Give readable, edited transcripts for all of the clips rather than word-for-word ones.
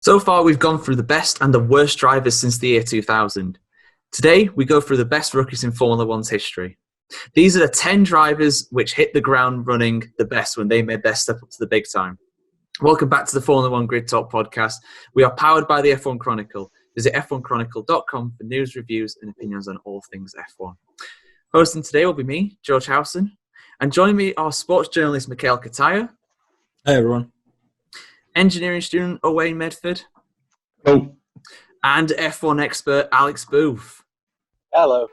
So far, we've gone through the best and the worst drivers since the year 2000. Today, we go through the best rookies in Formula One's history. These are the 10 drivers which hit the ground running the best when they made their step up to the big time. Welcome back to the Formula One Grid Talk podcast. We are powered by the F1 Chronicle. Visit f1chronicle.com for news, reviews, and opinions on all things F1. Hosting today will be me, George Howson, and joining me are sports journalist Mikhail Kataya. Hey, everyone. Engineering student Owain Medford. Oh. And F1 expert Alex Booth. Hello.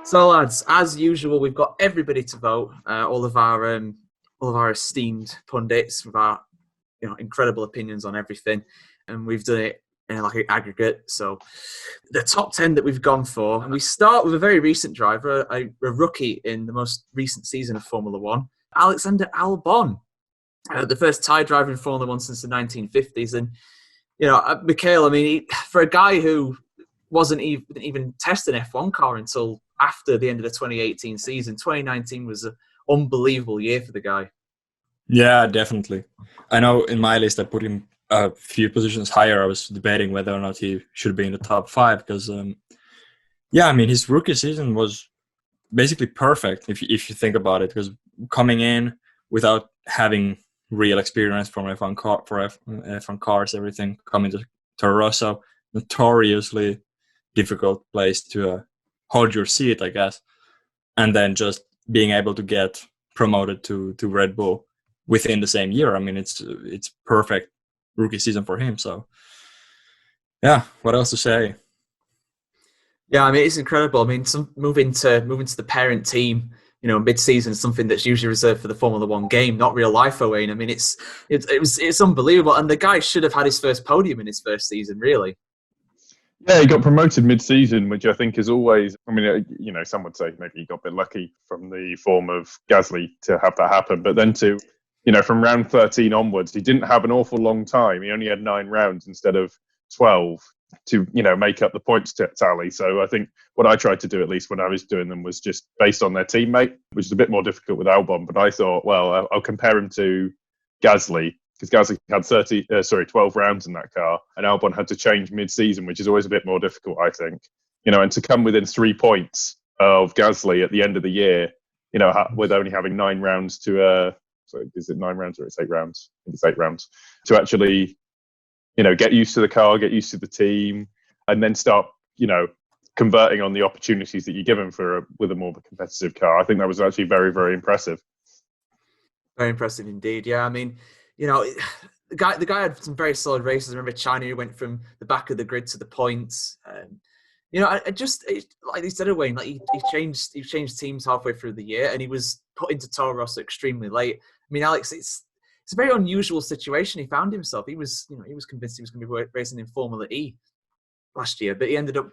So, lads, as usual, we've got everybody to vote. All of our esteemed pundits with our incredible opinions on everything, and we've done it in like an aggregate. So, the top 10 that we've gone for, and we start with a very recent driver, a rookie in the most recent season of Formula One, Alexander Albon. The first Thai driver in Formula One since the 1950s. And, Mikhail, for a guy who wasn't even test an F1 car until after the end of the 2018 season, 2019 was an unbelievable year for the guy. Yeah, definitely. I know in my list I put him a few positions higher. I was debating whether or not he should be in the top 5 because, his rookie season was basically perfect if you think about it, because coming in without having real experience from F1 cars, everything coming to Toro Rosso, notoriously difficult place to hold your seat, I guess, and then just being able to get promoted to Red Bull within the same year. It's perfect rookie season for him. So, yeah, what else to say? Yeah, it's incredible. Moving to the parent team, mid-season is something that's usually reserved for the Formula One game, not real life, Owain. It's unbelievable. And the guy should have had his first podium in his first season, really. Yeah, he got promoted mid-season, which I think is always, some would say maybe he got a bit lucky from the form of Gasly to have that happen. But then from round 13 onwards, he didn't have an awful long time. He only had 9 rounds instead of 12 to, make up the points tally. So I think what I tried to do, at least when I was doing them, was just based on their teammate, which is a bit more difficult with Albon. But I thought, well, I'll compare him to Gasly, because Gasly had 12 rounds in that car, and Albon had to change mid-season, which is always a bit more difficult, I think. And to come within 3 points of Gasly at the end of the year, with only having 9 rounds to, is it 9 rounds or it's 8 rounds? I think it's 8 rounds to actually, get used to the car, get used to the team, and then start, converting on the opportunities that you're given with a more competitive car. I think that was actually very, very impressive. Very impressive indeed. Yeah, the guy had some very solid races. I remember China, he went from the back of the grid to the points. Like you said, Wayne, he changed teams halfway through the year, and he was put into Toro Rosso extremely late. Alex, it's a very unusual situation he found himself. He was convinced he was going to be racing in Formula E last year, but he ended up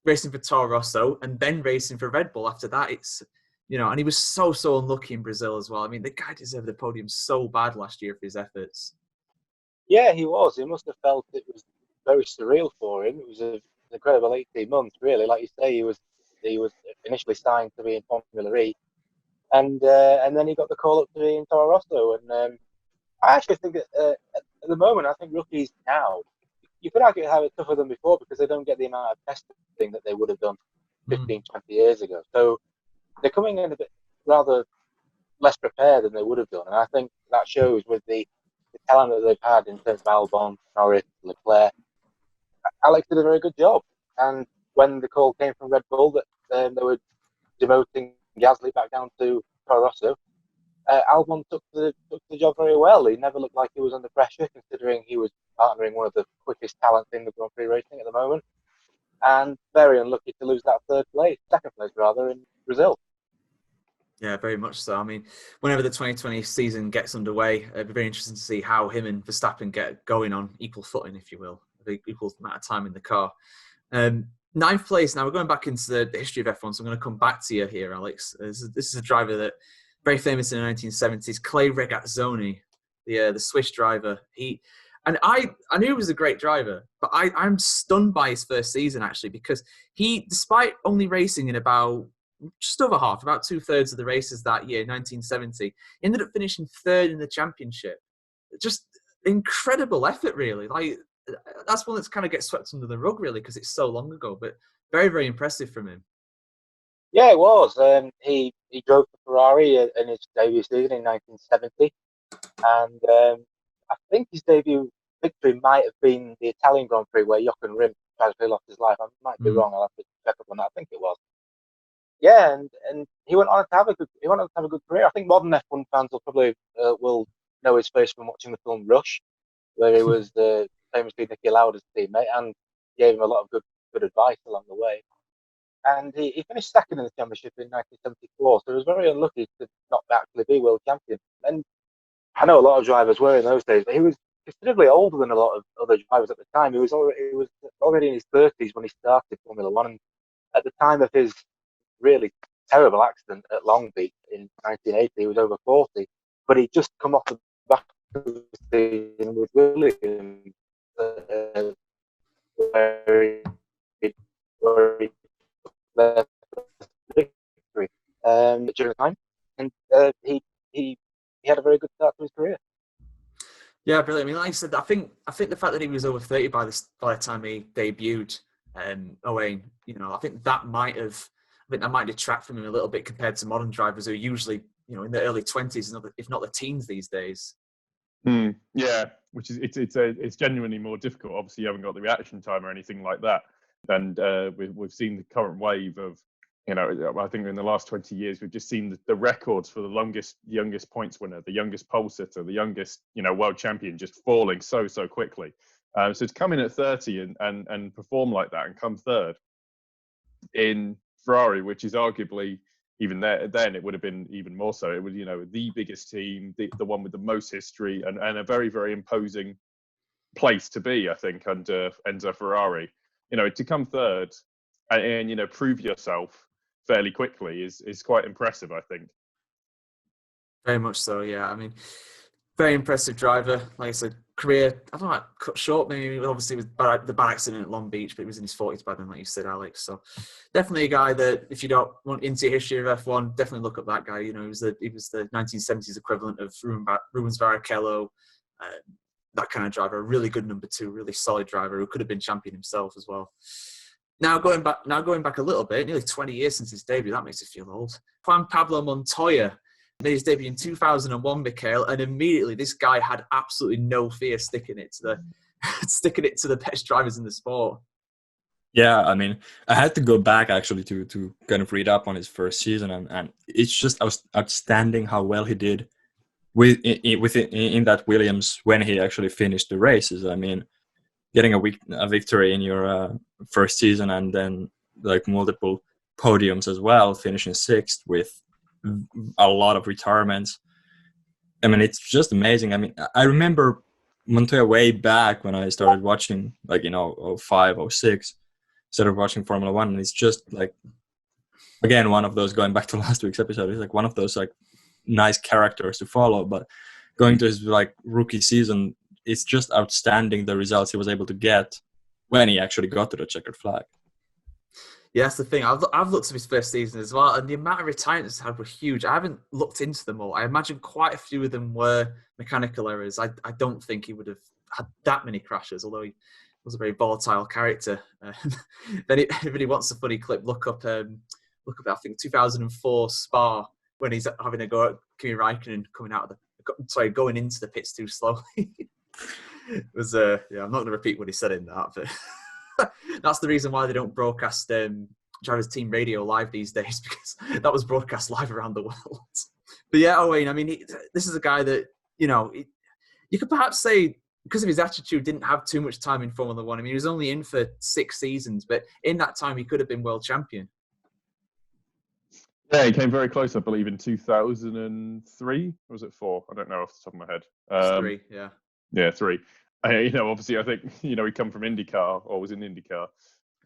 racing for Toro Rosso and then racing for Red Bull after that. And he was so unlucky in Brazil as well. The guy deserved the podium so bad last year for his efforts. Yeah, he was. He must have felt it was very surreal for him. It was an incredible 18 months, really. Like you say, he was initially signed to be in Formula E, and then he got the call up to be in Toro Rosso. And I actually think at the moment, I think rookies now, you could argue have it tougher than before because they don't get the amount of testing that they would have done 15, 20 years ago. So they're coming in a bit rather less prepared than they would have done. And I think that shows with the talent that they've had in terms of Albon, Norris, Leclerc. Alex did a very good job. And when the call came from Red Bull that they were demoting Gasly back down to Toro Rosso, Albon took the job very well. He never looked like he was under pressure, considering he was partnering one of the quickest talents in the Grand Prix racing at the moment. And very unlucky to lose that second place rather, in Brazil. Yeah, very much so. Whenever the 2020 season gets underway, it'd be very interesting to see how him and Verstappen get going on equal footing, if you will, equal amount of time in the car. 9th place. Now we're going back into the history of F1, so I'm going to come back to you here, Alex. This is a driver that very famous in the 1970s, Clay Regazzoni, the Swiss driver. I knew he was a great driver, but I'm stunned by his first season, actually, because he, despite only racing in about just over half, about 2/3 of the races that year, 1970, ended up finishing 3rd in the championship. just incredible effort, really. Like, that's one that's kind of gets swept under the rug, really, because it's so long ago. But very, very impressive from him. Yeah, it was. He drove for Ferrari in his debut season in 1970, and I think his debut victory might have been the Italian Grand Prix where Jochen Rindt tragically lost his life. I might be wrong. I'll have to check up on that. I think it was. Yeah, and he went on to have a good career. I think modern F1 fans will probably will know his face from watching the film Rush, where he was famously Niki Lauda's teammate and gave him a lot of good advice along the way. And he finished second in the championship in 1974, so he was very unlucky to not actually be world champion. And I know a lot of drivers were in those days, but he was considerably older than a lot of other drivers at the time. He was already in his 30s when he started Formula One, and at the time of his really terrible accident at Long Beach in 1980, he was over 40, but he'd just come off the back of the season with Williams, where he victory during the time, and he had a very good start to his career. Yeah, brilliant. I mean, like I said, I think the fact that he was over 30 by the time he debuted, Owain, I think that might detract from him a little bit compared to modern drivers who are usually, in the early 20s, if not the teens these days. Yeah, which is it's genuinely more difficult. Obviously, you haven't got the reaction time or anything like that, and we've seen the current wave of, I think in the last 20 years we've just seen the records for the youngest points winner, the youngest pole sitter, the youngest world champion just falling so quickly. So to come in at 30 and perform like that and come third in Ferrari, which is arguably, even then it would have been even more so. It was, the biggest team, the one with the most history, and a very, very imposing place to be, I think, under Ferrari. To come third and prove yourself fairly quickly is quite impressive, I think. Very much so, yeah. I mean, very impressive driver. Like I said, career, I don't know, cut short maybe, obviously with the bad accident at Long Beach, but he was in his 40s by then, like you said, Alex. So definitely a guy that, if you don't want into history of F1, definitely look up that guy. He was the 1970s equivalent of Rubens Barrichello, that kind of driver, a really good number two, really solid driver who could have been champion himself as well. Now going back a little bit, nearly 20 years since his debut, that makes it feel old. Juan Pablo Montoya made his debut in 2001, Mikhail, and immediately this guy had absolutely no fear sticking it to the best drivers in the sport. Yeah, I mean, I had to go back actually to kind of read up on his first season, and it's just outstanding how well he did in that Williams when he actually finished the races. I mean, getting a victory in your first season and then like multiple podiums as well, finishing sixth with a lot of retirements. I mean, it's just amazing. I mean, I remember Montoya way back when I started watching, like, 05, 06, started watching Formula One, and it's just like, again, one of those, going back to last week's episode, it's like one of those like nice characters to follow. But going to his like rookie season, it's just outstanding the results he was able to get when he actually got to the checkered flag. Yeah, that's the thing. I've looked at his first season as well, and the amount of retirements he had were huge. I haven't looked into them all. I imagine quite a few of them were mechanical errors. I don't think he would have had that many crashes, although he was a very volatile character. If anybody wants a funny clip, look up I think 2004 Spa, when he's having a go at Kimi Räikkönen going into the pits too slowly. It was I'm not going to repeat what he said in that, but that's the reason why they don't broadcast drivers' team radio live these days, because that was broadcast live around the world. But yeah, Owain, I mean, this is a guy that, you could perhaps say, because of his attitude, didn't have too much time in Formula One. I mean, he was only in for 6 seasons, but in that time, he could have been world champion. Yeah, he came very close, I believe, in 2003. Or was it 4? I don't know off the top of my head. 3, yeah. Yeah, 3. Obviously, I think, he come from IndyCar, or was in IndyCar.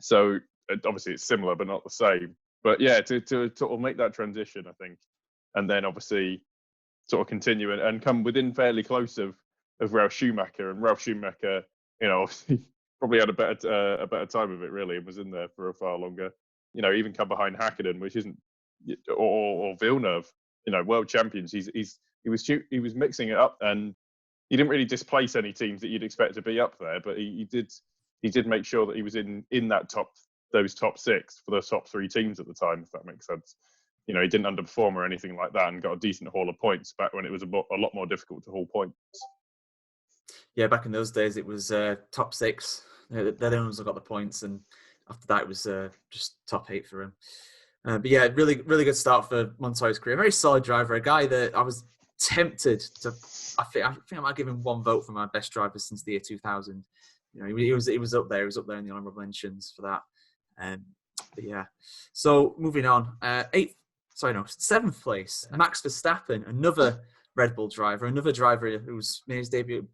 So, obviously, it's similar, but not the same. But yeah, to sort of make that transition, I think, and then obviously sort of continue and come within fairly close of Ralf Schumacher. And Ralf Schumacher, obviously probably had a better time of it, really, and was in there for a far longer. Even come behind Hakkinen, which isn't, or Villeneuve, world champions. He was mixing it up, and he didn't really displace any teams that you'd expect to be up there, but he did make sure that he was in those top six for the top three teams at the time, if that makes sense. He didn't underperform or anything like that, and got a decent haul of points back when it was a lot more difficult to haul points. Yeah, back in those days, it was top six. They're the ones that got the points, and after that, it was just top 8 for him. But yeah, really, really good start for Montoya's career. Very solid driver, a guy that I was tempted to. I think I might give him one vote for my best driver since the year 2000. He was up there. He was up there in the honourable mentions for that. But yeah, so moving on, 7th place, Max Verstappen, another Red Bull driver, another driver who's made his debut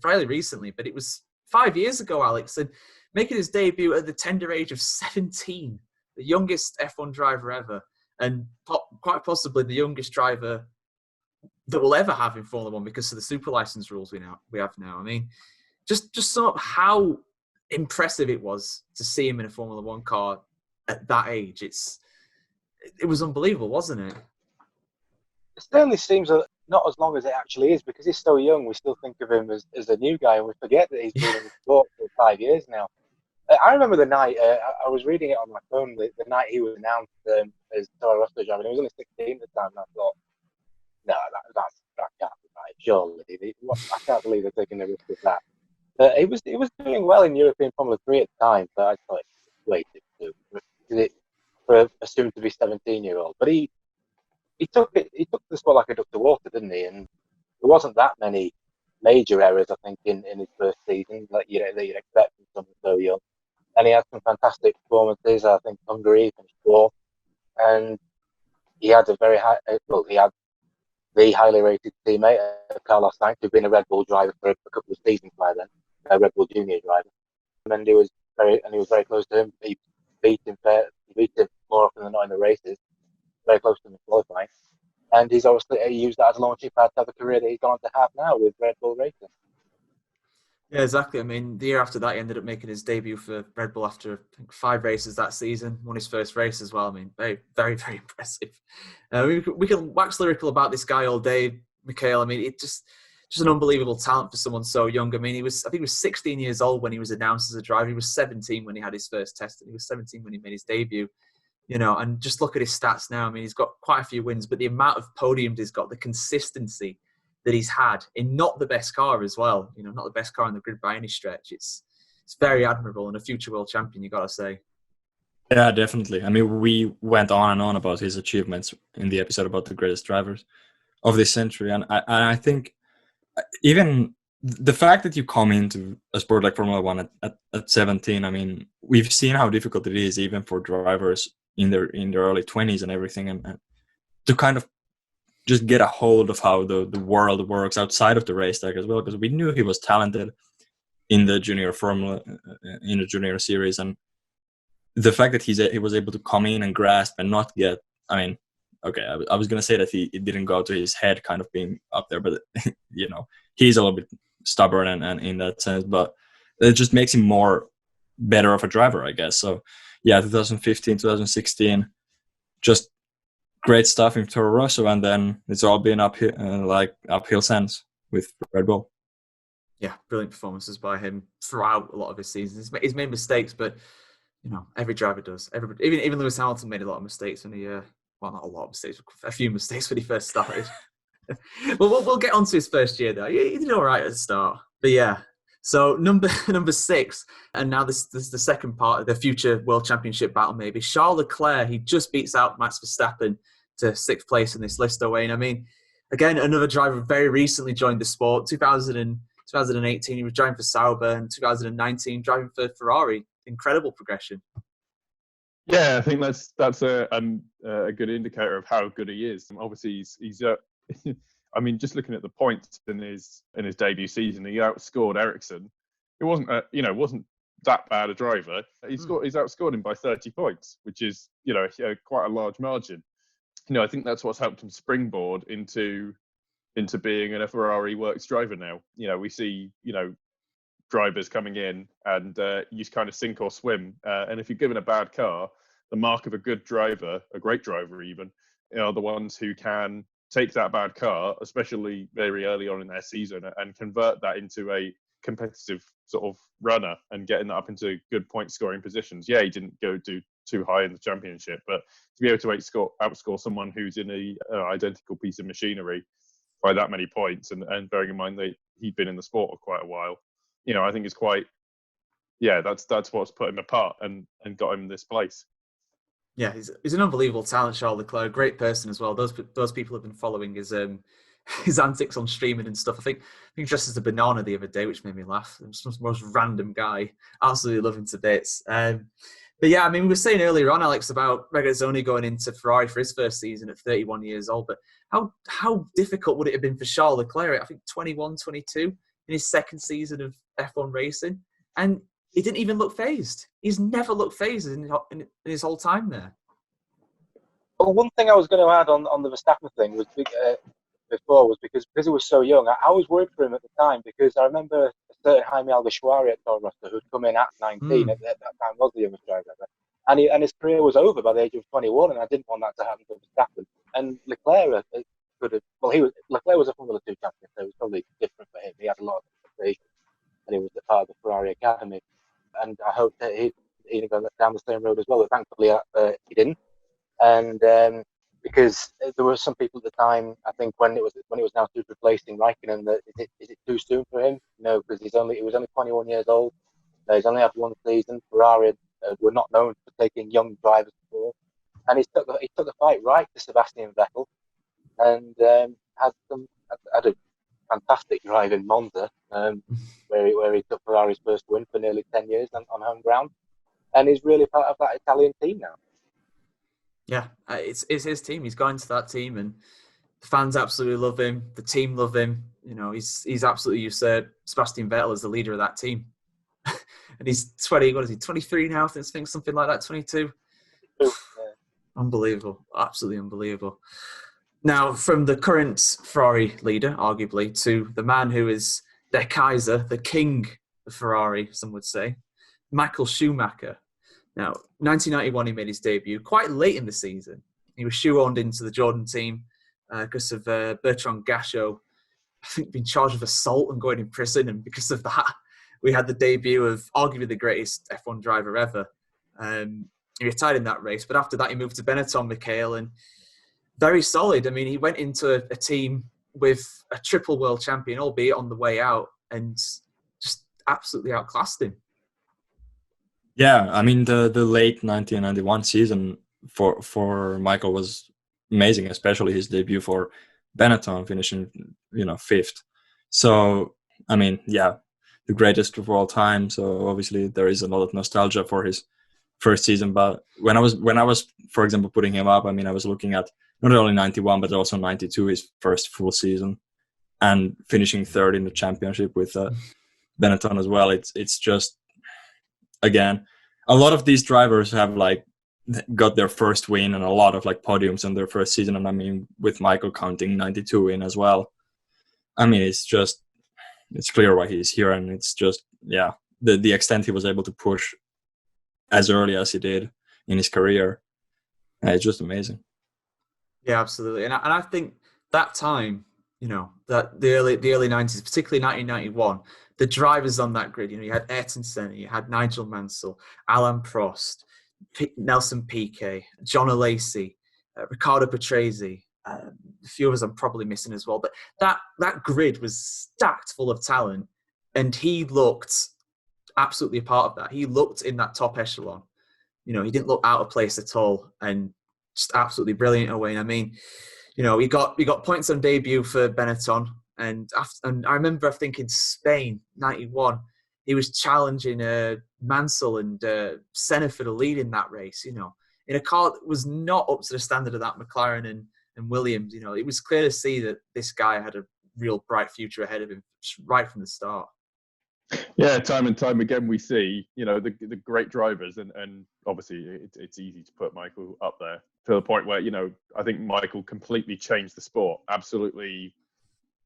fairly recently, but it was 5 years ago, Alex, and making his debut at the tender age of 17, the youngest F1 driver ever, and quite possibly the youngest driver that we'll ever have in Formula One because of the super license rules we have now. I mean, just sort of how impressive it was to see him in a Formula One car at that age. It was unbelievable, wasn't it? It certainly seems not as long as it actually is, because he's so young. We still think of him as a new guy, and we forget that he's been in the sport for 5 years now. I remember the night, I was reading it on my phone, the night he was announced as Toro Rosso driver. He was only 16 at the time, and I thought, no, that can't be right, surely. I can't believe they're taking the risk with that. He was doing well in European Formula 3 at the time, but I thought it was way too soon for a soon-to-be 17-year-old. But he took the sport like a duck to water, didn't he? And there wasn't that many major errors, I think, in his first season that you'd expect from someone so young. And he had some fantastic performances. I think Hungary finished 4th, and he had he had the highly rated teammate, Carlos Sainz, who'd been a Red Bull driver for a couple of seasons by then, a Red Bull junior driver. And he was very close to him. He beat him more often than not in the races, very close to him in qualifying. And he's obviously used that as a launching pad to have a career that he's gone on to have now with Red Bull Racing. Yeah, exactly. I mean, the year after that, he ended up making his debut for Red Bull after, I think, 5 races that season. Won his first race as well. I mean, very, very, very impressive. We can wax lyrical about this guy all day, Mikhail. I mean, it's just an unbelievable talent for someone so young. I mean, I think he was 16 years old when he was announced as a driver. He was 17 when he had his first test, and he was 17 when he made his debut. And just look at his stats now. I mean, he's got quite a few wins, but the amount of podiums he's got, the consistency that he's had in not the best car as well, not the best car on the grid by any stretch. It's very admirable, and a future world champion, you got to say. Yeah, definitely. I mean, we went on and on about his achievements in the episode about the greatest drivers of this century. And I think even the fact that you come into a sport like Formula One at 17, I mean, we've seen how difficult it is even for drivers in their early 20s and everything, and to kind of just get a hold of how the world works outside of the racetrack as well, because we knew he was talented in the junior series, and the fact that he was able to come in and grasp and not get, I mean, okay, I was going to say that it didn't go to his head kind of being up there, but he's a little bit stubborn and in that sense, but it just makes him better of a driver, I guess. So yeah, 2015, 2016, just great stuff in Toro Rosso, and then it's all been uphill since with Red Bull. Yeah, brilliant performances by him throughout a lot of his seasons. He's made mistakes, but every driver does. Even Lewis Hamilton made a lot of mistakes when he, not a lot of mistakes, a few mistakes when he first started. Well, we'll get on to his first year though. He did all right at the start, but yeah. So number 6, and now this is the second part of the future World Championship battle. Maybe Charles Leclerc, he just beats out Max Verstappen to 6th place in this list, Owain. I mean, again, another driver very recently joined the sport. 2018, he was driving for Sauber, and 2019 driving for Ferrari. Incredible progression. Yeah, I think that's a good indicator of how good he is. Obviously, he's I mean, just looking at the points in his debut season, he outscored Ericsson. It wasn't that bad a driver. He's outscored him by 30 points, which is quite a large margin. I think that's what's helped him springboard into being a Ferrari works driver now. We see drivers coming in and you kind of sink or swim. And if you're given a bad car, the mark of a good driver, a great driver even, are the ones who can take that bad car, especially very early on in their season, and convert that into a competitive sort of runner and getting that up into good point scoring positions. Yeah, he didn't go too high in the championship, but to be able to outscore someone who's in a identical piece of machinery by that many points, and bearing in mind that he'd been in the sport for quite a while, I think it's quite, that's what's put him apart and got him this place. Yeah, he's an unbelievable talent, Charles Leclerc. Great person as well. Those people have been following his antics on streaming and stuff. I think dressed as a banana the other day, which made me laugh. It was the most random guy. Absolutely love him to bits. But yeah, I mean, we were saying earlier on, Alex, about Regazzoni going into Ferrari for his first season at 31 years old. But how difficult would it have been for Charles Leclerc? I think 21, 22 in his second season of F1 racing, and he didn't even look phased. He's never looked phased in his whole time there. Well, one thing I was going to add on the Verstappen thing was before was because he was so young. I was worried for him at the time because I remember a certain Jaime Alguersuari at Toro Rosso who'd come in at 19 at that time was the youngest driver ever. And his career was over by the age of 21, and I didn't want that to happen to Verstappen. And Leclerc could have. Well, Leclerc was a Formula 2 champion, so it was probably different for him. He had a lot of expectations, and he was part of the Ferrari Academy. And I hoped that he'd gone down the same road as well, but thankfully he didn't. And because there were some people at the time, I think when it was now replacing Raikkonen, that is it too soon for him? No, because he was only 21 years old. He's only had one season. Ferrari were not known for taking young drivers before, and he took the fight right to Sebastian Vettel, and had a fantastic drive in Monza, where he took Ferrari's first win for nearly 10 years on home ground, and he's really part of that Italian team now. Yeah, it's his team. He's gone into that team, and the fans absolutely love him. The team love him. He's absolutely usurped Sebastian Vettel as the leader of that team. And he's 20. What is he? 23 now? I think something like that. 22. Yeah. Unbelievable. Absolutely unbelievable. Now, from the current Ferrari leader, arguably, to the man who is their Kaiser, the king of Ferrari, some would say, Michael Schumacher. Now, 1991, he made his debut quite late in the season. He was shoehorned into the Jordan team because of Bertrand Gachot, I think, being charged with assault and going in prison. And because of that, we had the debut of arguably the greatest F1 driver ever. He retired in that race. But after that, he moved to Benetton, Mikhail, and very solid. I mean, he went into a team with a triple world champion, albeit on the way out, and just absolutely outclassed him. Yeah, I mean the late 1991 season for Michael was amazing, especially his debut for Benetton, finishing fifth. So I mean, yeah, the greatest of all time. So obviously there is a lot of nostalgia for his first season. But when I was, for example, putting him up, I mean, I was looking at not only 91 but also 92, his first full season, and finishing third in the championship with Benetton as well. It's just, again, a lot of these drivers have got their first win and a lot of podiums in their first season. And I mean, with Michael counting 92 in as well, I mean, it's clear why he's here. And it's just, yeah, the extent he was able to push as early as he did in his career. It's just amazing. Yeah, absolutely. And I think that time, that the early 90s, particularly 1991, the drivers on that grid, you had Ayrton Senna, you had Nigel Mansell, Alain Prost, Nelson Piquet, John Alesi, Riccardo Patrese, a few of us I'm probably missing as well. But that grid was stacked full of talent, and he looked absolutely a part of that. He looked in that top echelon. He didn't look out of place at all, and just absolutely brilliant away. And I mean, we got points on debut for Benetton. And I remember, I think in Spain, 91, he was challenging Mansell and Senna for the lead in that race, in a car that was not up to the standard of that McLaren and Williams. It was clear to see that this guy had a real bright future ahead of him right from the start. Yeah, time and time again we see, the great drivers, and obviously it's easy to put Michael up there to the point where, I think Michael completely changed the sport. Absolutely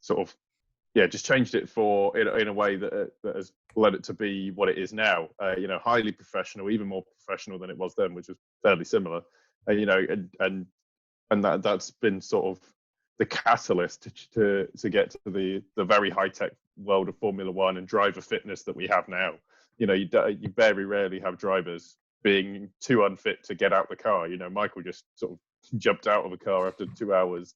sort of, just changed it in a way that has led it to be what it is now. Highly professional, even more professional than it was then, which was fairly similar. And that's been sort of the catalyst to get to the very high tech world of Formula One and driver fitness that we have now. You very rarely have drivers being too unfit to get out the car. Michael just sort of jumped out of a car after 2 hours,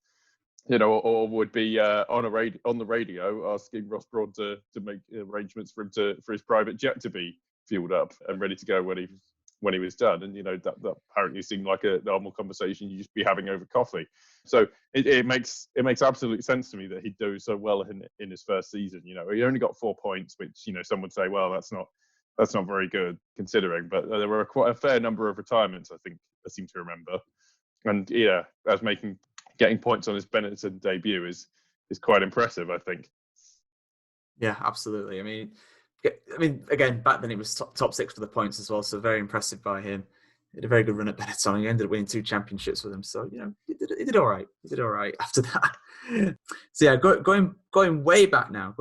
or would be on the radio asking Ross Brawn to make arrangements for his private jet to be fueled up and ready to go when he was done. And that apparently seemed like a normal conversation you'd just be having over coffee. So it makes absolute sense to me that he'd do so well in his first season. He only got 4 points, which some would say, well, that's not very good considering. But there were quite a fair number of retirements, I seem to remember. And getting points on his Benetton debut is quite impressive, I think. Yeah, absolutely. I mean, again, back then he was top 6 for the points as well, so very impressive by him. He had a very good run at Benetton. He ended up winning 2 championships with them, so he did all right. He did all right after that. So yeah, going way back now,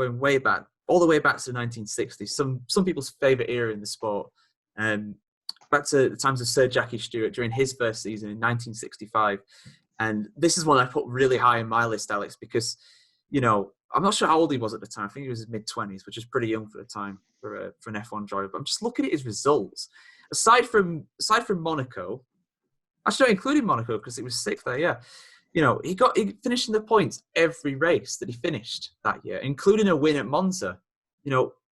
all the way back to the 1960s. Some people's favourite era in the sport. Back to the times of Sir Jackie Stewart during his first season in 1965, and this is one I put really high in my list, Alex, because I'm not sure how old he was at the time. I think he was in his mid-20s, which is pretty young for the time for an F1 driver. But I'm just looking at his results. Aside from Monaco, actually not including Monaco because it was 6th there. Yeah, he finished in the points every race that he finished that year, including a win at Monza.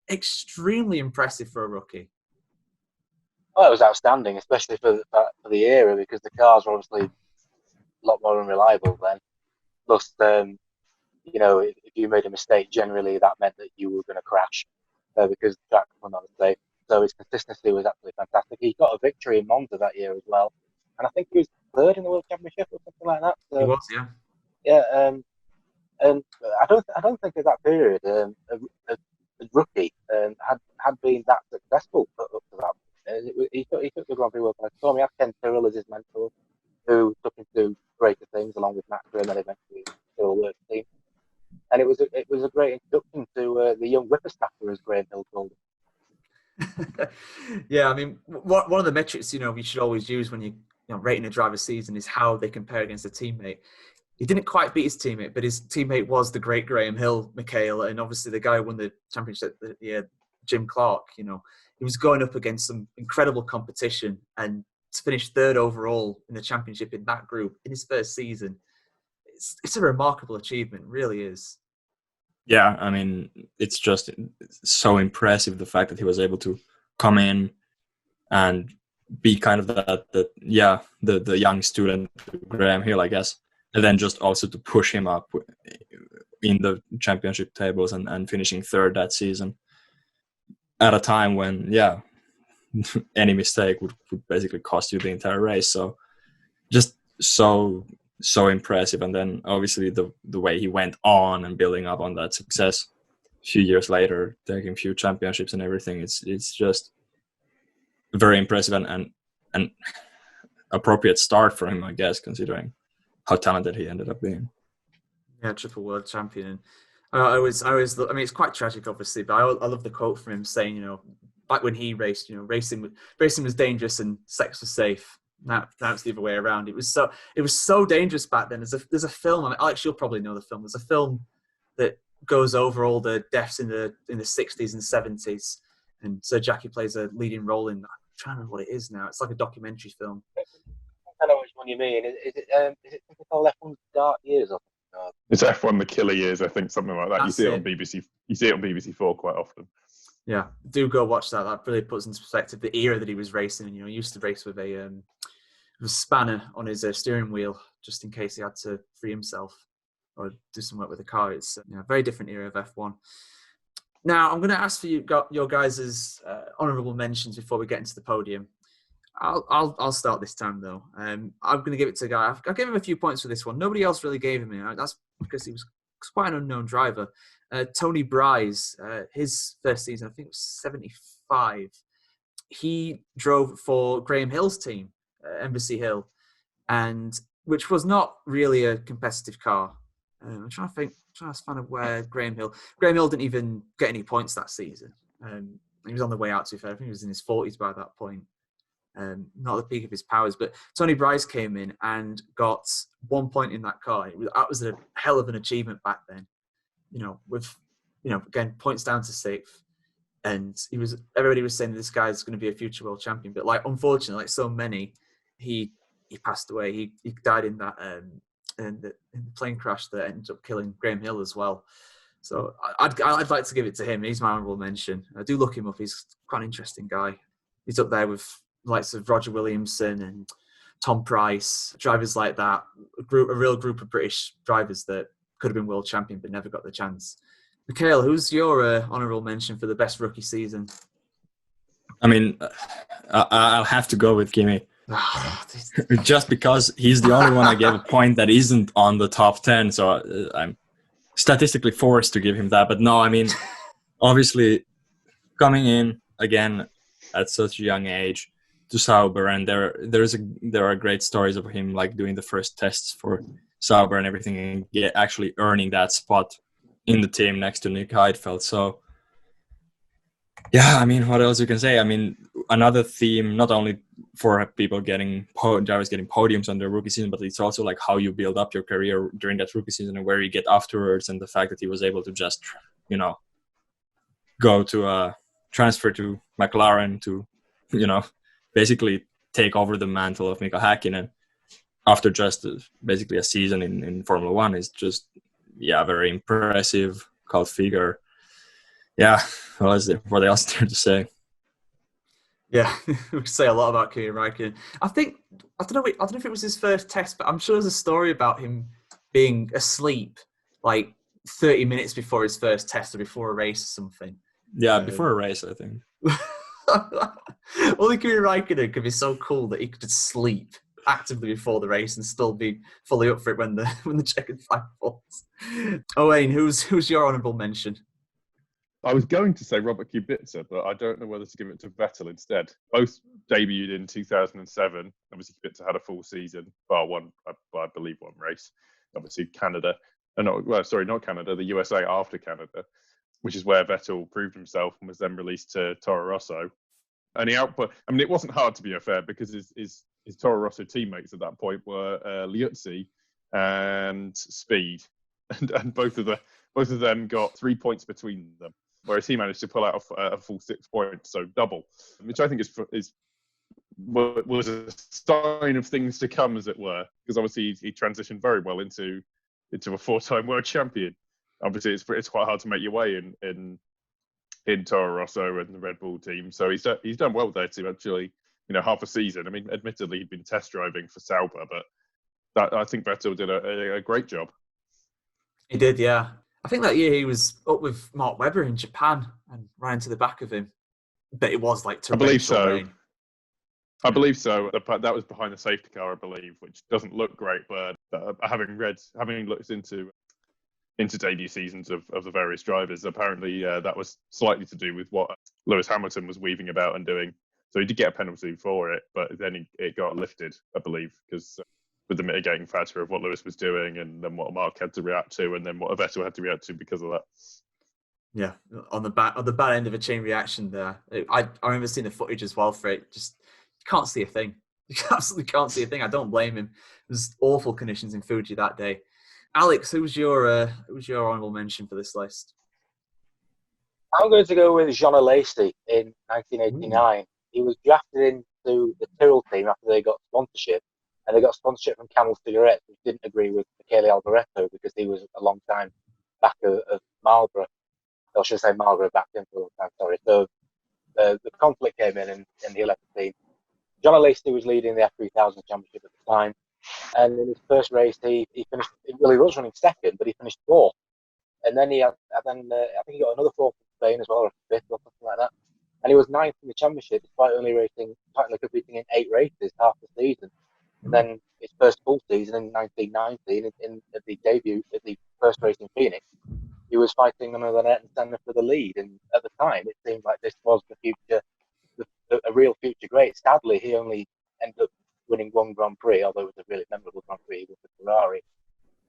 Extremely impressive for a rookie. Oh, it was outstanding, especially for the era, because the cars were obviously a lot more unreliable then. Plus, if you made a mistake, generally that meant that you were going to crash because the track was not safe. So his consistency was absolutely fantastic. He got a victory in Monza that year as well, and I think he was 3rd in the World Championship or something like that. So, he was, yeah. Yeah, and I don't think at that period a rookie had been that successful up to that. He took the Grand Prix World by storm. He had Ken Tyrrell as his mentor, who took him to greater things along with Max and then eventually still worked team. And it was a great introduction to the young whippersnapper, as Graham Hill called him. Yeah, I mean, one of the metrics you should always use when you rating a driver's season is how they compare against a teammate. He didn't quite beat his teammate, but his teammate was the great Graham Hill, Mikhail, and obviously the guy who won the championship, Jim Clark. He was going up against some incredible competition, and to finish 3rd overall in the championship in that group in his first season, it's a remarkable achievement, really is. Yeah, I mean, it's just so impressive the fact that he was able to come in and be kind of the young student Graham Hill, I guess, and then just also to push him up in the championship tables and finishing 3rd that season at a time when any mistake would basically cost you the entire race. So just so impressive. And then obviously the way he went on and building up on that success a few years later, taking a few championships and everything, it's just very impressive and appropriate start for him, I guess, considering how talented he ended up being. Yeah, triple world champion. I always I mean, it's quite tragic, obviously, but I love the quote from him saying, back when he raced, racing was dangerous and sex was safe. Now it's the other way around. It was so dangerous back then. There's a film. I mean, Alex, you'll probably know the film. There's a film that goes over all the deaths in the 60s and 70s, and Sir Jackie plays a leading role in that. I'm trying to remember what it is now. It's like a documentary film. I know which one you mean. Is it called F1 Dark Years or something? It's F1 The Killer Years, I think, something like that. That's You see it on BBC. You see it on BBC4 quite often. Yeah, do go watch that. That really puts into perspective the era that he was racing. And, he used to race with a spanner on his steering wheel just in case he had to free himself or do some work with the car. It's a very different era of F1. Now, I'm going to ask for your guys' honourable mentions before we get into the podium. I'll start this time though. I'm going to give it to a guy. I gave him a few points for this one. Nobody else really gave him it. That's because he was quite an unknown driver. Tony Bryce, his first season, I think it was 75. He drove for Graham Hill's team, Embassy Hill, and which was not really a competitive car. I'm trying to find out where Graham Hill didn't even get any points that season. He was on the way out, to be fair. I think he was in his 40s by that point. not at the peak of his powers. But Tony Bryce came in and got 1 point in that car. That was a hell of an achievement back then. With again, points down to 6th. And everybody was saying this guy's going to be a future world champion. But unfortunately, like so many, he passed away. He died in that in the plane crash that ended up killing Graham Hill as well. So I'd like to give it to him. He's my honourable mention. I do look him up. He's quite an interesting guy. He's up there with the likes of Roger Williamson and Tom Price, drivers like that. A real group of British drivers that could have been world champion but never got the chance. Mikhail, who's your honourable mention for the best rookie season? I mean, I'll have to go with Kimi. Just because he's the only one I gave a point that isn't on the top 10. So I'm statistically forced to give him that. But no, I mean, obviously coming in again at such a young age to Sauber, and there are great stories of him like doing the first tests for Sauber and everything, and actually earning that spot in the team next to Nick Heidfeld. So yeah, I mean, what else you can say? I mean, another theme, not only for people drivers getting podiums on their rookie season, but it's also like how you build up your career during that rookie season and where you get afterwards, and the fact that he was able to just, go to transfer to McLaren to, basically take over the mantle of Mika Häkkinen after just basically a season in Formula One is just, very impressive cult figure. Yeah, what else is there to say? Yeah, we could say a lot about Kimi Räikkönen. I don't know if it was his first test, but I'm sure there's a story about him being asleep like 30 minutes before his first test or before a race or something. Yeah, before a race, I think. Only Kimi Räikkönen could be so cool that he could just sleep actively before the race and still be fully up for it when the checkered flag falls. Owain, who's your honourable mention? I was going to say Robert Kubica, but I don't know whether to give it to Vettel instead. Both debuted in 2007. Obviously, Kubica had a full season, bar one, I believe, one race. Obviously, Canada. Not Canada, the USA after Canada, which is where Vettel proved himself and was then released to Toro Rosso. And the output, I mean, it wasn't hard to be fair because his Toro Rosso teammates at that point were Liuzzi and Speed, and both of them got 3 points between them, whereas he managed to pull out a full 6 points, so double, which I think was a sign of things to come, as it were, because obviously he transitioned very well into a 4-time world champion. Obviously, it's quite hard to make your way in Toro Rosso and the Red Bull team, so he's done well there to actually, half a season. I mean, admittedly, he'd been test driving for Sauber, but I think Vettel did a great job. He did, yeah. I think that year he was up with Mark Webber in Japan and ran to the back of him. But it was like torrential rain. I believe so. That was behind the safety car, I believe, which doesn't look great. But having looked into debut seasons of the various drivers, apparently that was slightly to do with what Lewis Hamilton was weaving about and doing. So he did get a penalty for it, but then it got lifted, I believe, because with the mitigating factor of what Lewis was doing and then what Mark had to react to and then what Vettel had to react to because of that. Yeah, on the bad end of a chain reaction there. I remember seeing the footage as well for it. Just, you can't see a thing. You absolutely can't see a thing. I don't blame him. It was awful conditions in Fuji that day. Alex, who's your honourable mention for this list? I'm going to go with Jean Alesi in 1989. He was drafted into the Tyrrell team after they got sponsorship. And they got sponsorship from Camel Cigarettes, which didn't agree with Michele Alboreto because he was a long time backer of Marlboro. Or should I say Marlboro backed him for a long time, sorry. So the conflict came in and he left the team. John Alesi was leading the F3000 Championship at the time. And in his first race, he finished, well, he was running second, but he finished fourth. And then I think he got another fourth in Spain as well, or fifth or something like that. And he was ninth in the championship, despite only competing in 8 races, half the season. And then his first full season in 1990, at the first race in Phoenix, he was fighting under Ayrton Senna for the lead. And at the time, it seemed like this was the future, a real future great. Sadly, he only ended up winning one Grand Prix, although it was a really memorable Grand Prix with the Ferrari.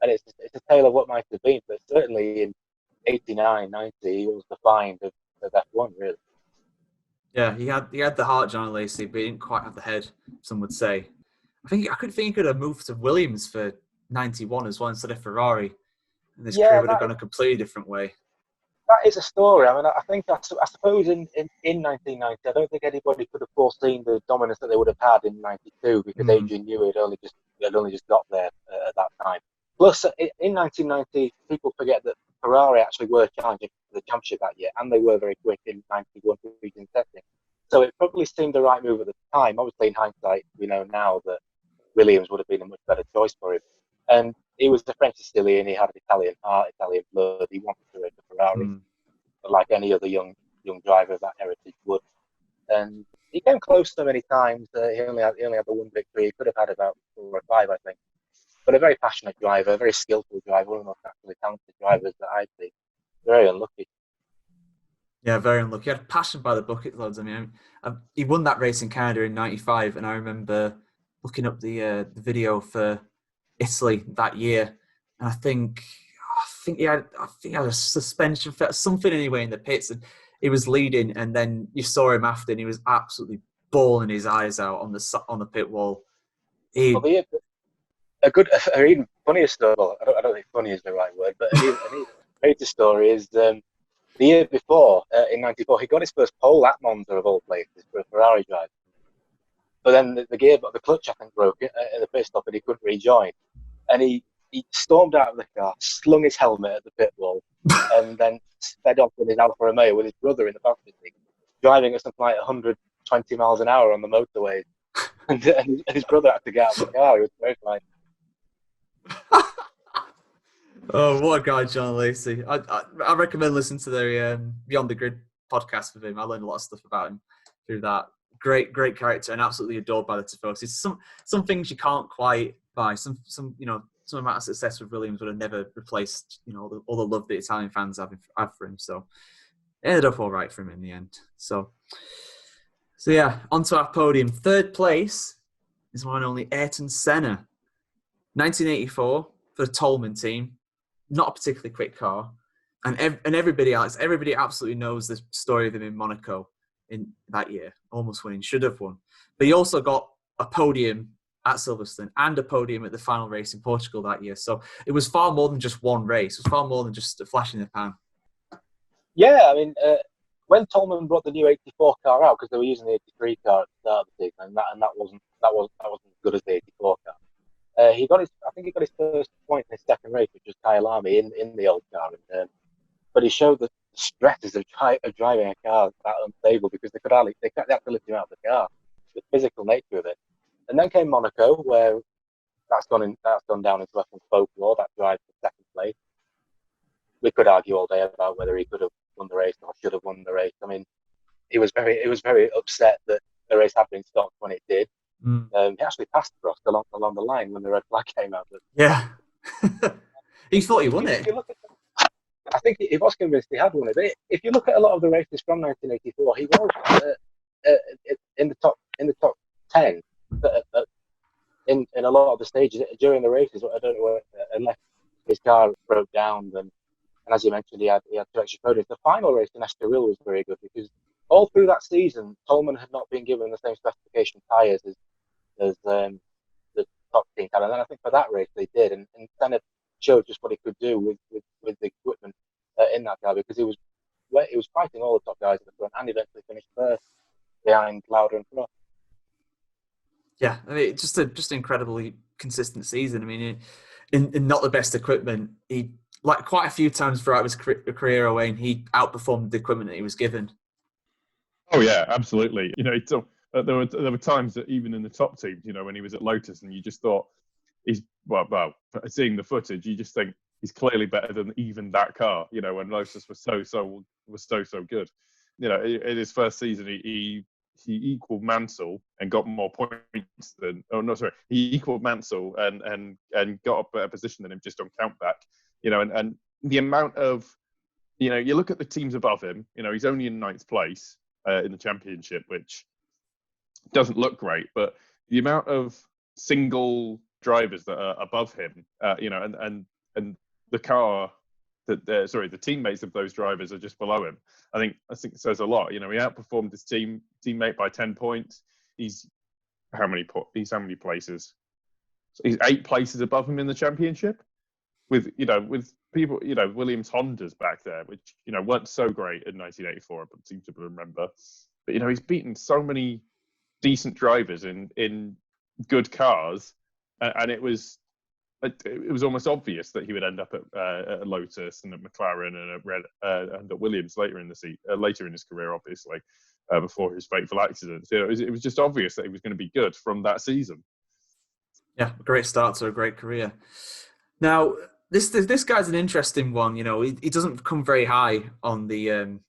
And it's a tale of what might have been, but certainly in 89, 90, he was the find of F1, really. Yeah, he had the heart, John Lacey, but he didn't quite have the head. Some would say. I could think he could have moved to Williams for 91 as well instead of Ferrari, and his career Yeah, would have gone a completely different way. that is a story. I mean, I think I suppose in 1990, I don't think anybody could have foreseen the dominance that they would have had in '92 because Mm. Adrian Newey had only just got there at that time. Plus, in 1990, people forget that Ferrari actually were challenging for the championship that year, and they were very quick in '91 region setting. So it probably seemed the right move at the time. Obviously, in hindsight, we know now that Williams would have been a much better choice for him. And he was the French Sicilian. He had Italian heart, Italian blood. He wanted to race a Ferrari Mm. like any other young driver of that heritage would. And he came close so many times. He only had the one victory. He could have had about 4 or 5, I think. But a very passionate driver, a very skillful driver, one of the most naturally talented drivers that I've seen. Very unlucky. Yeah, very unlucky. He had passion by the bucket loads. I mean, he won that race in Canada in '95, and I remember looking up the video for Italy that year, and I think he had a suspension, something anyway in the pits, and he was leading, and then you saw him after, and he was absolutely bawling his eyes out on the pit wall. Well, He an even funnier story. Well, I don't think funny is the right word, but an even greater story is the year before, in '94, he got his first pole at Monza of all places for a Ferrari drive. But then the clutch, I think, broke at the pit stop, and he couldn't rejoin. And he stormed out of the car, slung his helmet at the pit wall, and then sped off with his Alfa Romeo with his brother in the passenger seat, driving at something like 120 miles an hour on the motorway. And his brother had to get out of the car. He was terrified. Oh, what a guy, John Lacey! I recommend listening to the Beyond the Grid podcast with him. I learned a lot of stuff about him through that. Great character and absolutely adored by the Tifosi. Some things you can't quite buy. Some some amount of success with Williams would have never replaced all the love that Italian fans have for him. So it ended up all right for him in the end. So yeah, onto our podium. Third place is one and only Ayrton Senna, 1984 for the Tolman team. Not a particularly quick car, and everybody absolutely knows the story of him in Monaco in that year, almost winning, should have won. But he also got a podium at Silverstone and a podium at the final race in Portugal that year. So it was far more than just one race. It was far more than just a flash in the pan. Yeah, I mean, when Tolman brought the new '84 car out, because they were using the '83 car at the start of the season, and that wasn't as good as the '84 car. I think he got his first point in his second race, which was Kyle Army in the old car. But he showed the stresses of driving a car that unstable because they had to lift him out of the car, the physical nature of it. And then came Monaco, where that's gone down into F1 folklore. That drive for second place. We could argue all day about whether he could have won the race or should have won the race. I mean, he was very upset that the race had been stopped when it did. He actually passed Prost along the line when the red flag came out. Yeah. He thought he won it. I think he was convinced he had won it. But if you look at a lot of the races from 1984, he was in the top 10 in a lot of the stages during the races. I don't know, unless his car broke down, and as you mentioned, he had 2 extra podiums. The final race in Estoril was very good because all through that season, Tolman had not been given the same specification tyres as the top team had. And then I think for that race they did, and kind of showed just what he could do with the equipment in that car, because he was fighting all the top guys at the front and eventually finished first behind Lauda and Prost. Yeah, I mean, just an incredibly consistent season. I mean, in not the best equipment, he like quite a few times throughout his career, Owain, he outperformed the equipment that he was given. Oh yeah, absolutely. There were times that even in the top teams, when he was at Lotus, and you just thought he's well, seeing the footage, you just think he's clearly better than even that car. When Lotus was so good. In his first season, he equaled Mansell and got more points than. Oh no, sorry, he equaled Mansell and got a better position than him just on countback. And the amount of, you look at the teams above him. He's only in 9th place in the championship, which doesn't look great, but the amount of single drivers that are above him, and the car that the teammates of those drivers are just below him. I think it says a lot. You know, he outperformed his teammate by 10 points. He's how many places? He's 8 places above him in the championship. With people, Williams Hondas back there, which weren't so great in 1984, but seem to remember. But he's beaten so many decent drivers in good cars, and it was almost obvious that he would end up at Lotus and at McLaren and and at Williams later in his career, obviously, before his fateful accident. So it was just obvious that he was going to be good from that season. Yeah, a great start to a great career. Now, this guy's an interesting one. He doesn't come very high on the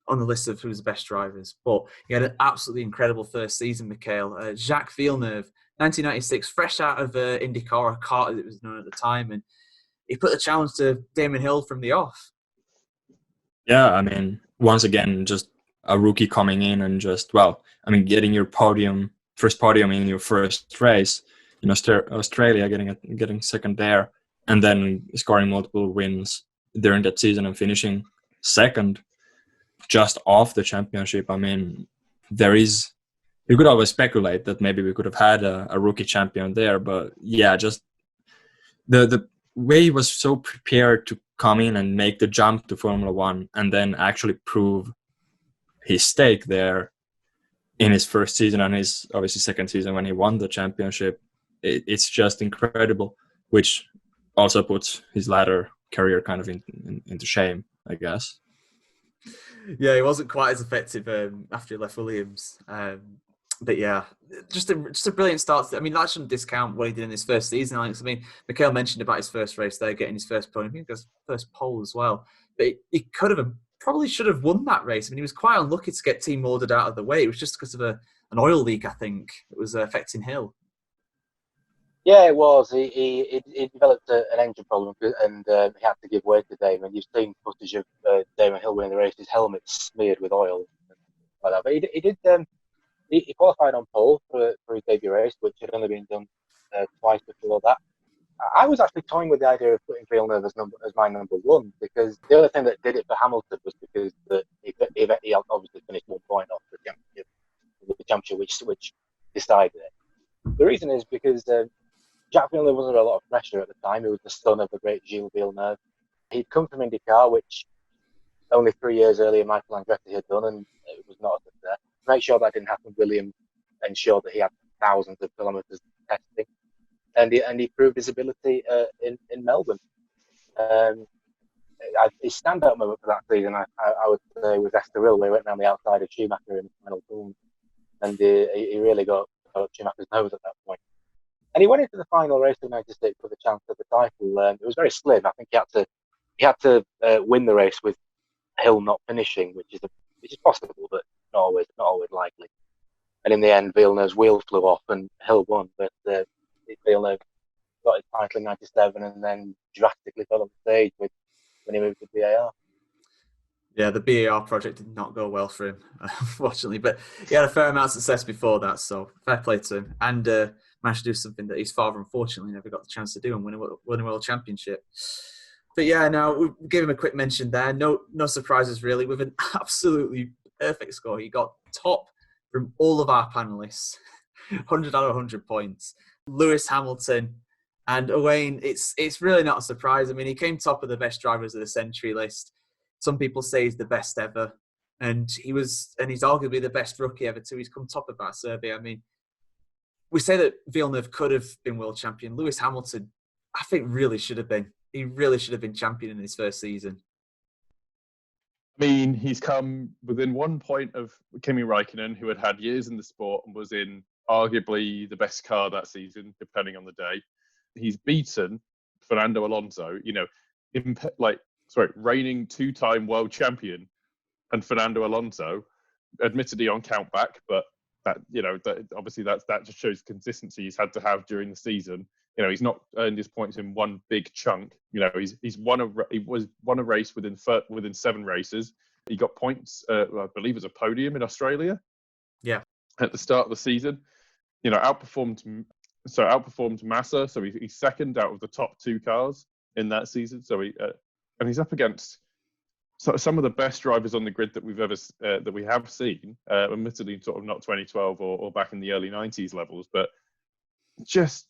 list of who's the best drivers, but he had an absolutely incredible first season, Mikhail. Jacques Villeneuve, 1996, fresh out of IndyCar, or CART as it was known at the time, and he put the challenge to Damon Hill from the off. Yeah, I mean, once again, just a rookie coming in and getting your first podium in your first race in Australia, getting second there, and then scoring multiple wins during that season and finishing second just off the championship. I mean, you could always speculate that maybe we could have had a rookie champion there, but yeah, just the way he was so prepared to come in and make the jump to Formula One and then actually prove his stake there in his first season and his obviously second season when he won the championship. It's just incredible, which also puts his latter career kind of into shame, I guess. Yeah, he wasn't quite as effective after he left Williams. But yeah, just a brilliant start. I mean, that shouldn't discount what he did in his first season, Alex. I mean, Mikhail mentioned about his first race there, getting his first podium. I think it was first pole as well. But he probably should have won that race. I mean, he was quite unlucky to get team ordered out of the way. It was just because of an oil leak, I think, that was affecting Hill. Yeah, it was. He developed an engine problem and he had to give way to Damon. You've seen footage of Damon Hill winning the race, his helmet smeared with oil. Like that. But he did. He qualified on pole for his debut race, which had only been done twice before that. I was actually toying with the idea of putting Villeneuve as my number one, because the other thing that did it for Hamilton was because he obviously finished 1 point off the championship, which decided it. The reason is because Jacques Villeneuve wasn't a lot of pressure at the time. He was the son of the great Gilles Villeneuve. He'd come from IndyCar, which only 3 years earlier Michael Andretti had done, and it was not a success. To make sure that didn't happen, Williams ensured that he had thousands of kilometres of testing, and he proved his ability in Melbourne. His standout moment for that season, I would say, was Estoril, where he went around the outside of Schumacher in the final turn, and he really got Schumacher's nose at that point. And he went into the final race in '96 with a chance at the title. It was very slim. I think he had to win the race with Hill not finishing, which is possible, but not always likely. And in the end, Villeneuve's wheel flew off and Hill won. But Villeneuve got his title in '97 and then drastically fell on the stage when he moved to BAR. Yeah, the BAR project did not go well for him, unfortunately. But he had a fair amount of success before that, so fair play to him. And managed to do something that his father, unfortunately, never got the chance to do and win a world championship. But yeah, now we gave him a quick mention there. No surprises, really, with an absolutely perfect score. He got top from all of our panelists, 100 out of 100 points. Lewis Hamilton. And Owain, it's really not a surprise. I mean, he came top of the best drivers of the century list. Some people say he's the best ever, and he's arguably the best rookie ever too. He's come top of that survey. I mean, we say that Villeneuve could have been world champion. Lewis Hamilton, I think, really should have been. He really should have been champion in his first season. I mean, he's come within 1 point of Kimi Räikkönen, who had years in the sport and was in arguably the best car that season, depending on the day. He's beaten Fernando Alonso, reigning 2-time world champion, and Fernando Alonso, admittedly on countback, but that obviously that just shows consistency he's had to have during the season. He's not earned his points in one big chunk. He won a race within 7 races. He got points, I believe, as a podium in Australia. Yeah, at the start of the season, outperformed Massa. So he's second out of the top 2 cars in that season. So he's up against some of the best drivers on the grid that we have seen. Admittedly, sort of not 2012 or back in the early 90s levels, but just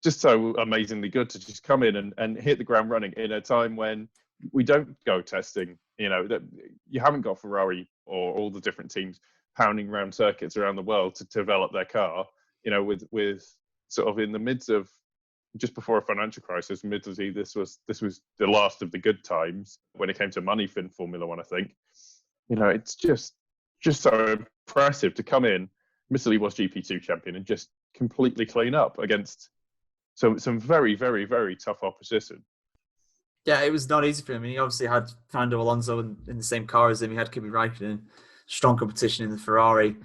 so amazingly good to just come in and hit the ground running in a time when we don't go testing. That you haven't got Ferrari or all the different teams pounding around circuits around the world to develop their car. With sort of in the midst of just before a financial crisis, admittedly, this was the last of the good times when it came to money in Formula One. I think, it's just so impressive to come in. Admittedly, was GP2 champion and just completely clean up against some very, very, very tough opposition. Yeah, it was not easy for him. He obviously had Fernando Alonso in the same car as him. He had Kimi Raikkonen, strong competition in the Ferrari.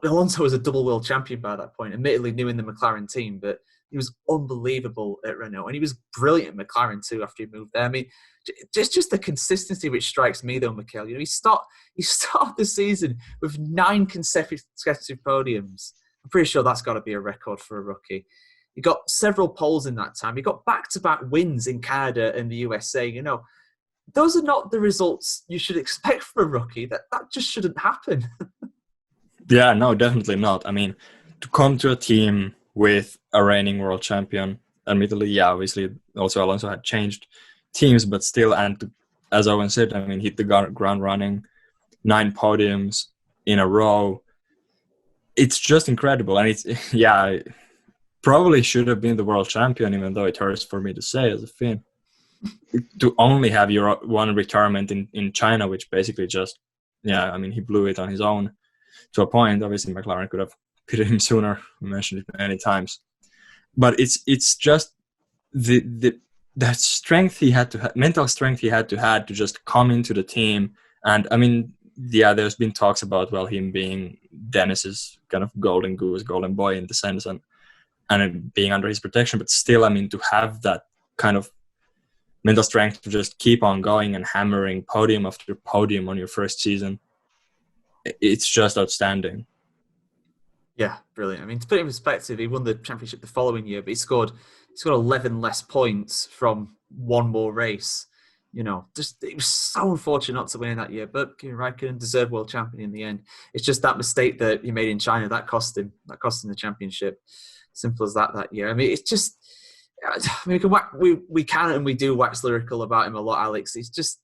Alonso was a double world champion by that point, admittedly new in the McLaren team, but he was unbelievable at Renault, and he was brilliant at McLaren too after he moved there. I mean, just the consistency which strikes me though, Mikhail. He started the season with 9 consecutive podiums. I'm pretty sure that's got to be a record for a rookie. He got several poles in that time. He got back-to-back wins in Canada and the USA. Those are not the results you should expect for a rookie. That just shouldn't happen. Yeah, no, definitely not. I mean, to come to a team with a reigning world champion, admittedly, yeah, obviously, also Alonso had changed teams, but still, and as Owen said, I mean, hit the ground running, 9 podiums in a row. It's just incredible. And it's, yeah, probably should have been the world champion, even though it hurts for me to say as a Finn. To only have your one retirement in China, which basically just, yeah, I mean, he blew it on his own to a point. Obviously, McLaren could have pitted him sooner. We mentioned it many times. But it's just the strength he had to have, mental strength he had to just come into the team. And I mean, yeah, there's been talks about, well, him being Dennis's kind of golden goose, golden boy in the sense, and being under his protection. But still, I mean, to have that kind of mental strength to just keep on going and hammering podium after podium on your first season, it's just outstanding. Yeah, brilliant. I mean, to put it in perspective, he won the championship the following year, but he scored 11 less points from one more race. Just it was so unfortunate not to win that year, but Kimi Raikkonen deserved world champion in the end. It's just that mistake that he made in China that cost him the championship. Simple as that year. I mean, it's just, I mean, we can and we do wax lyrical about him a lot, Alex. It's just,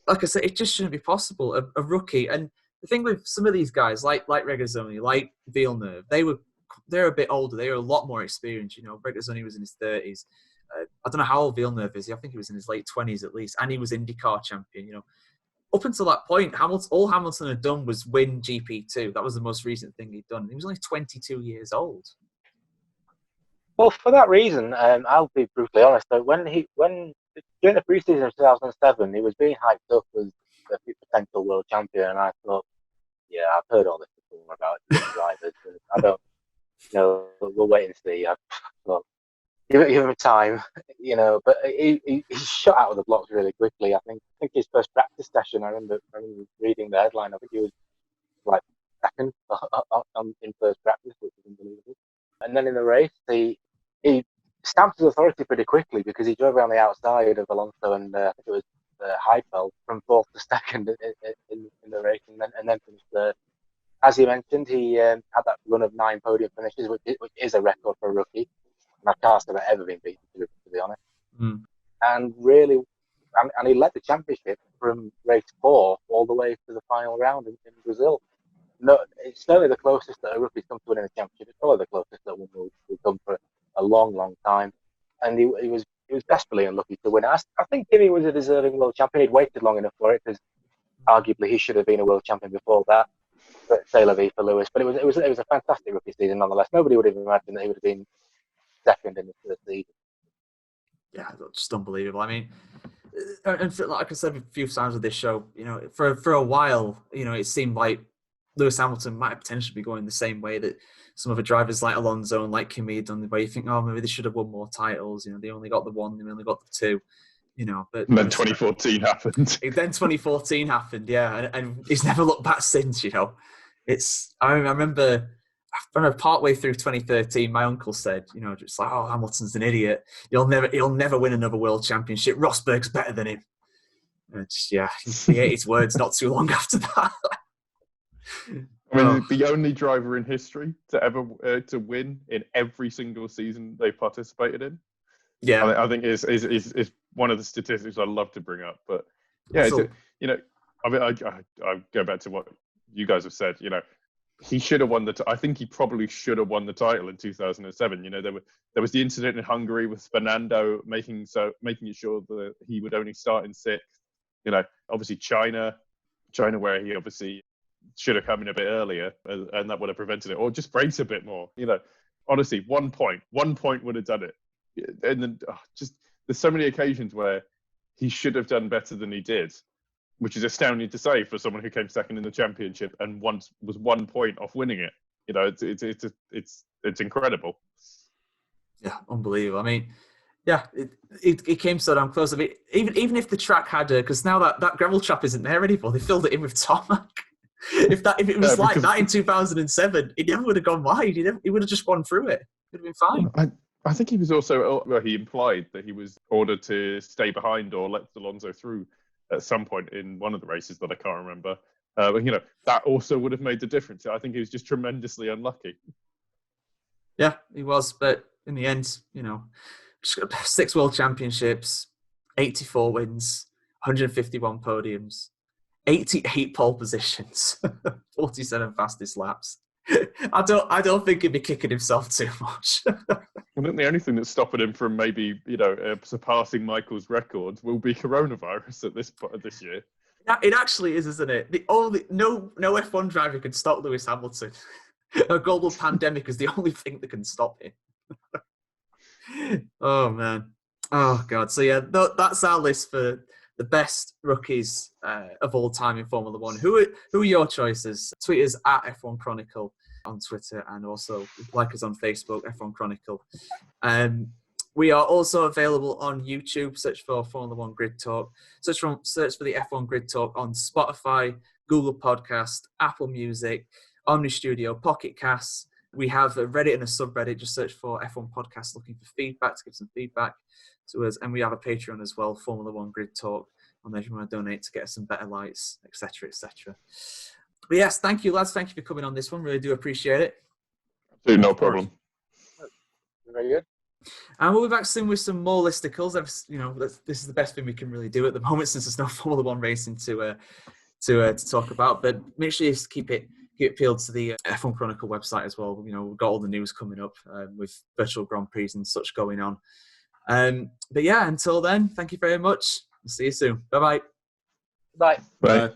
like I said, it just shouldn't be possible. A rookie, and the thing with some of these guys, like Regazzoni, like Villeneuve, they're a bit older. They are a lot more experienced. Regazzoni was in his 30s. I don't know how old Villeneuve is. I think he was in his late 20s at least, and he was IndyCar champion. Up until that point, all Hamilton had done was win GP2. That was the most recent thing he'd done. He was only 22 years old. Well, for that reason, I'll be brutally honest. Though, when during the preseason of 2007, he was being hyped up as a potential world champion, and I thought, yeah, I've heard all this before about drivers. I don't, we'll wait and see. Well, give him time, But he shot out of the blocks really quickly. I think his first practice session, I remember reading the headline. I think he was like second in first practice, which is unbelievable. And then in the race, he stamped his authority pretty quickly because he drove around the outside of Alonso and I think it was Heidfeld from 4th to 2nd in the race, and then finished third. As you mentioned, he had that run of 9 podium finishes, which is a record for a rookie. And I can't say I've ever been beaten to be honest. Mm. And really, and he led the championship from race 4 all the way to the final round in Brazil. No, it's certainly the closest that a rookie's come to winning a championship. It's probably the closest that one will come for a long, long time. And he was desperately unlucky to win. I think Kimi was a deserving world champion. He'd waited long enough for it because arguably he should have been a world champion before that. But c'est la vie for Lewis. But it was a fantastic rookie season nonetheless. Nobody would have imagined that he would have been second in the first season. Yeah, just unbelievable. I mean, and like I said a few times with this show, for a while, it seemed like Lewis Hamilton might potentially be going the same way that some other drivers like Alonso and like Kimi had done, where you think, oh, maybe they should have won more titles. They only got the 1, they only got the 2. But and then 2014 happened. Then 2014 happened, yeah, and he's never looked back since. I remember I don't know, partway through 2013, my uncle said, just like, oh, Hamilton's an idiot. He'll never win another world championship. Rosberg's better than him. And he ate his words not too long after that. I mean, the only driver in history to ever to win in every single season they participated in. Yeah, I think is one of the statistics I love to bring up. But yeah, I mean, I go back to what you guys have said. He should have won I think he probably should have won the title in 2007. There was the incident in Hungary with Fernando making it sure that he would only start in sixth. Obviously China where he obviously should have come in a bit earlier, and that would have prevented it, or just brace a bit more. Honestly, 1 point would have done it. And then there's so many occasions where he should have done better than he did, which is astounding to say for someone who came second in the championship and once was 1 point off winning it. It's incredible. Yeah, unbelievable. I mean, yeah, it came so damn close. I mean, even if the track had because now that gravel trap isn't there anymore, they filled it in with tarmac. If it was like that in 2007, it never would have gone wide. He would have just gone through it. It would have been fine. I think he was also, he implied that he was ordered to stay behind or let Alonso through at some point in one of the races that I can't remember. But that also would have made the difference. I think he was just tremendously unlucky. Yeah, he was. But in the end, 6 world championships, 84 wins, 151 podiums, 88 pole positions, 47 fastest laps. I don't think he'd be kicking himself too much. I think the only thing that's stopping him from maybe surpassing Michael's records will be coronavirus at this year. It actually is, isn't it? No F1 driver can stop Lewis Hamilton. A global pandemic is the only thing that can stop him. Oh man, oh god. So yeah, that's our list for the best rookies of all time in Formula One. Who are your choices? Tweet us at F1 Chronicle on Twitter, and also like us on Facebook, F1 Chronicle. We are also available on YouTube. Search for Formula One Grid Talk. Search for the F1 Grid Talk on Spotify, Google Podcast, Apple Music, Omni Studio, Pocket Casts. We have a Reddit and a subreddit. Just search for F1 Podcast looking for feedback, to give some feedback to us. And we have a Patreon as well, Formula One Grid Talk, on there if you want to donate to get us some better lights, etc., etc. But yes, thank you, lads. Thank you for coming on this one. Really do appreciate it. Dude, no problem. Very good. And we'll be back soon with some more listicles. This is the best thing we can really do at the moment, since there's no Formula One racing to talk about. But make sure you keep it peeled to the F1 Chronicle website as well. We've got all the news coming up with virtual Grand Prix and such going on. But yeah, until then, thank you very much. See you soon. Bye-bye. Bye. Bye. Bye.